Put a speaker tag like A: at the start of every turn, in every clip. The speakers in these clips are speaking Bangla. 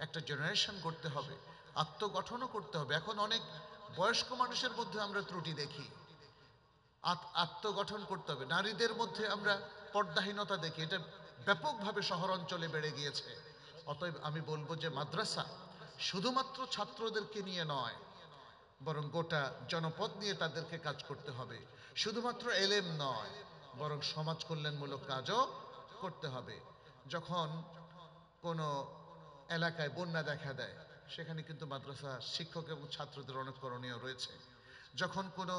A: একটা জেনারেশন করতে হবে, আত্মগঠনও করতে হবে। এখন অনেক বয়স্ক মানুষের মধ্যে আমরা ত্রুটি দেখি, আত্মগঠন করতে হবে। নারীদের মধ্যে আমরা পর্দাহীনতা দেখি, এটা ব্যাপকভাবে শহর অঞ্চলে বেড়ে গিয়েছে। অতএব আমি বলবো যে মাদ্রাসা শুধুমাত্র ছাত্রদেরকে নিয়ে নয়, বরং গোটা জনপদ নিয়ে তাদেরকে কাজ করতে হবে। শুধুমাত্র এলেম নয়, বরং সমাজ কল্যাণমূলক কাজও করতে হবে। যখন কোনো এলাকায় বন্যা দেখা দেয়, সেখানে কিন্তু মাদ্রাসা শিক্ষক এবং ছাত্রদের অনেক করণীয় রয়েছে। যখন কোনো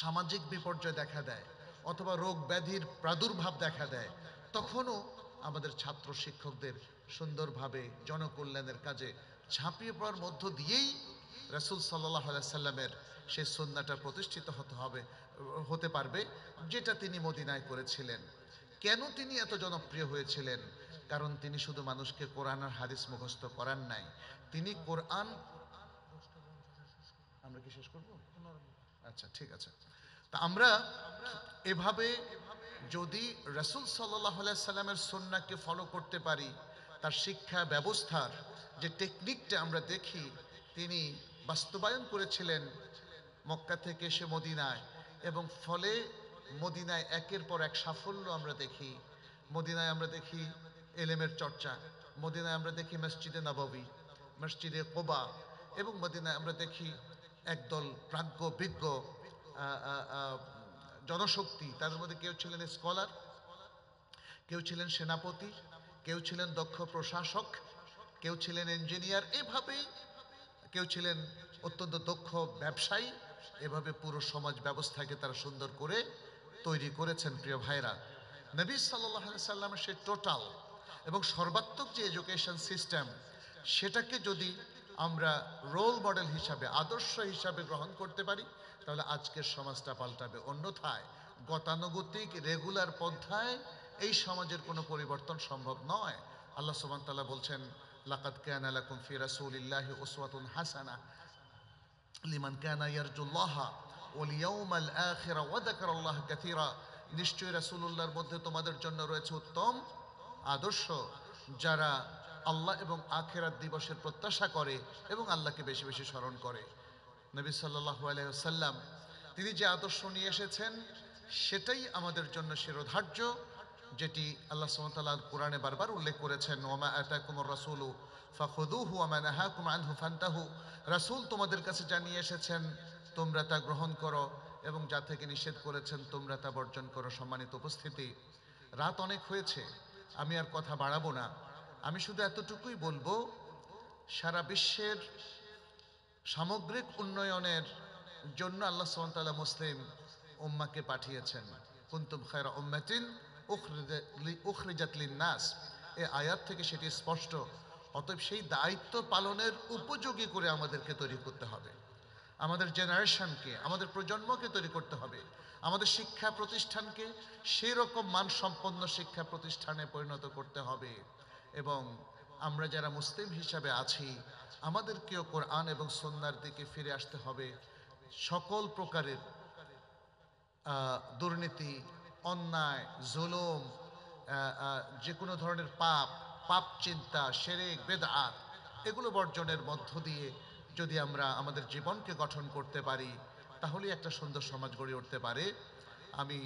A: সামাজিক বিপর্যয় দেখা দেয় অথবা রোগ ব্যাধির প্রাদুর্ভাব দেখা দেয়, তখনও আমাদের ছাত্র শিক্ষকদের সুন্দরভাবে জনকল্যাণের কাজে ঝাঁপিয়ে পড়ার মধ্য দিয়েই রাসূল সাল্লাল্লাহু আলাইহি সাল্লামের সেই সুন্নাহটা প্রতিষ্ঠিত হতে পারবে, যেটা তিনি মদিনায় করেছিলেন। কেন তিনি এত জনপ্রিয় হয়েছিলেন? কারণ তিনি শুধু মানুষকে কোরআন আর হাদিস মুখস্থ করান নাই, তিনি কোরআন, আমরা কি শেষ করব? আচ্ছা, ঠিক আছে। তা আমরা এভাবে যদি রাসূল সাল্লাল্লাহু আলাইহি সাল্লামের সুন্নাহকে ফলো করতে পারি, তার শিক্ষা ব্যবস্থার যে টেকনিকটা আমরা দেখি তিনি বাস্তবায়ন করেছিলেন মক্কা থেকে এসে মদিনায়, এবং ফলে মদিনায় একের পর এক সাফল্য আমরা দেখি। মদিনায় আমরা দেখি এলেমের চর্চা, মদিনায় আমরা দেখি মসজিদে নববী, মসজিদে কুবা, এবং মদিনায় আমরা দেখি একদল প্রাজ্ঞ বিজ্ঞ জনশক্তি। তাদের মধ্যে কেউ ছিলেন স্কলার, কেউ ছিলেন সেনাপতি, কেউ ছিলেন দক্ষ প্রশাসক, কেউ ছিলেন ইঞ্জিনিয়ার, এভাবেই কেউ ছিলেন অত্যন্ত দক্ষ ব্যবসায়ী। এভাবে পুরো সমাজ ব্যবস্থাকে তারা সুন্দর করে তৈরি করেছেন। প্রিয় ভাইরা, নবী সাল্লাল্লাহু আলাইহি সাল্লামের সেই টোটাল এবং সর্বাত্মক যে এডুকেশন সিস্টেম, সেটাকে যদি আমরা রোল মডেল হিসাবে, আদর্শ হিসাবে গ্রহণ করতে পারি, তাহলে আজকের সমাজটা পাল্টাবে। অন্যথায় গতানুগতিক রেগুলার পন্থায় এই সমাজের কোনো পরিবর্তন সম্ভব নয়। আল্লাহ সুবহানাহু ওয়া তাআলা বলছেন, লাকাদ কানা লাকুম ফি রাসূলিল্লাহি উসওয়াতুন হাসানাহ লিমান কানা ইয়ারজুল্লাহা ওয়াল ইয়াউমাল আখিরা ওয়া যাকারাল্লাহ কাসীরা। নিশ্চয়ই রাসূলুল্লাহর মধ্যে তোমাদের জন্য রয়েছে উত্তম আদর্শ, যারা আল্লাহ এবং আখিরাত দিবসের প্রত্যাশা করে এবং আল্লাহকে বেশি বেশি স্মরণ করে। নবী সাল্লাল্লাহু আলাইহি ওয়াসাল্লাম তিনি যে আদর্শ নিয়ে এসেছেন, সেটাই আমাদের জন্য শিরোধার্য, যেটি আল্লাহ সুবহানাহু ওয়া তাআলা কোরআনে বারবার উল্লেখ করেছেন, ওয়ামা আতাকুমুর রাসূলু ফাখুযুহু ওয়ামা নাহাকুম আনহু ফান্তাহু। রাসূল তোমাদের কাছে যা নিয়ে এসেছেন তোমরা তা গ্রহণ করো, এবং যা থেকে নিষেধ করেছেন তোমরা তা বর্জন করো। সম্মানিত উপস্থিতি, রাত অনেক হয়েছে, আমি আর কথা বাড়াবো না। আমি শুধু এতটুকুই বলবো, সারা বিশ্বের সামগ্রিক উন্নয়নের জন্য আল্লাহ সুবহানাহু ওয়া তাআলা মুসলিম উম্মাহকে পাঠিয়েছেন। কুনতুম খায়রা উম্মাতিন উখরিজাত লিন-নাস, এই আয়াত থেকে সেটি স্পষ্ট। অতএব সেই দায়িত্ব পালনের উপযোগী করে আমাদেরকে তৈরি করতে হবে, আমাদের জেনারেশনকে, আমাদের প্রজন্মকে তৈরি করতে হবে, আমাদের শিক্ষা প্রতিষ্ঠানকে সেই রকম মানসম্পন্ন শিক্ষা প্রতিষ্ঠানে পরিণত করতে হবে। এবং আমরা যারা মুসলিম হিসাবে আছি, আমাদেরকেও কোরআন এবং সুন্নাহর দিকে ফিরে আসতে হবে। সকল প্রকারের দুর্নীতি, অন্যায়, জুলুম, যে কোনো ধরনের পাপ চিন্তা, শিরক, বিদআত, এগুলো বর্জনের মধ্য দিয়ে যদি আমরা আমাদের জীবনকে গঠন করতে পারি, তাহলে একটা সুন্দর সমাজ গড়ে উঠতে পারে। আমি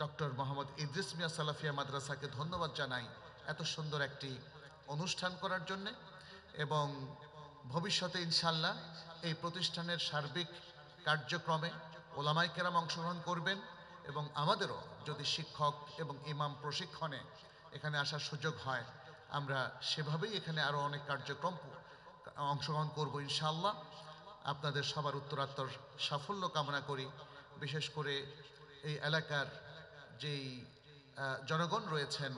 A: ডক্টর মোহাম্মদ ইদ্রিস মিয়া সালাফিয়া মাদ্রাসাকে ধন্যবাদ জানাই এত সুন্দর একটি অনুষ্ঠান করার জন্যে, এবং ভবিষ্যতে ইনশাআল্লাহ এই প্রতিষ্ঠানের সার্বিক কার্যক্রমে ওলামায়ে কেরাম অংশগ্রহণ করবেন, এবং আমাদেরও যদি শিক্ষক এবং ইমাম প্রশিক্ষণে এখানে আসার সুযোগ হয়, আমরা সেভাবেই এখানে আরও অনেক কার্যক্রম অংশগ্রহণ করব ইনশাআল্লাহ। আপনাদের সবার উত্তরাত্তর সাফল্য কামনা করি। বিশেষ করে এই এলাকার যেই জনগণ রয়েছেন,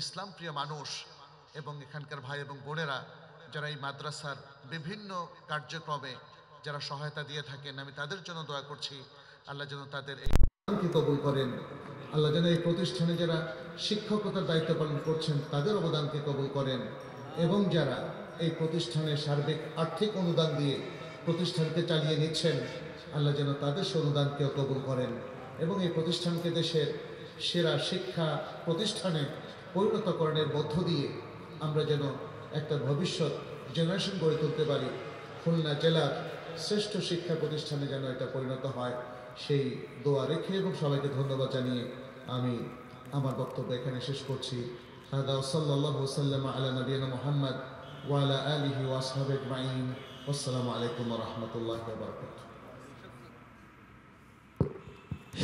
A: ইসলাম প্রিয় মানুষ, এবং এখানকার ভাই এবং বোনেরা যারা এই মাদ্রাসার বিভিন্ন কার্যক্রমে যারা সহায়তা দিয়ে থাকেন, আমি তাদের জন্য দোয়া করছি, আল্লাহ যেন তাদের এই অবদানকে কবুল করেন। আল্লাহ যেন এই প্রতিষ্ঠানে যারা শিক্ষকতার দায়িত্ব পালন করছেন তাদের অবদানকে কবুল করেন, এবং যারা এই প্রতিষ্ঠানে সার্বিক আর্থিক অনুদান দিয়ে প্রতিষ্ঠানকে চালিয়ে নিচ্ছেন, আল্লাহ যেন তাদের সে অনুদানকেও কবুল করেন, এবং এই প্রতিষ্ঠানকে দেশের সেরা শিক্ষা প্রতিষ্ঠানে পরিণতকরণের মধ্য দিয়ে আমরা যেন একটা ভবিষ্যৎ জেনারেশন গড়ে তুলতে পারি, খুলনা জেলার শ্রেষ্ঠ শিক্ষা প্রতিষ্ঠানে যেন এটা পরিণত হয়, সেই দোয়া রেখে এবং সবাইকে ধন্যবাদ জানিয়ে আমি আমার বক্তব্য এখানে শেষ করছি। হাদা সাল্লাল্লাহু ওয়াসাল্লাম আলা নবিয়িনা মুহাম্মদ ওয়া আলা আলিহি ওয়া আসহাবিহি আজমাইন। আসসালামু আলাইকুম ওয়া রাহমাতুল্লাহি ওয়া বারাকাতুহু।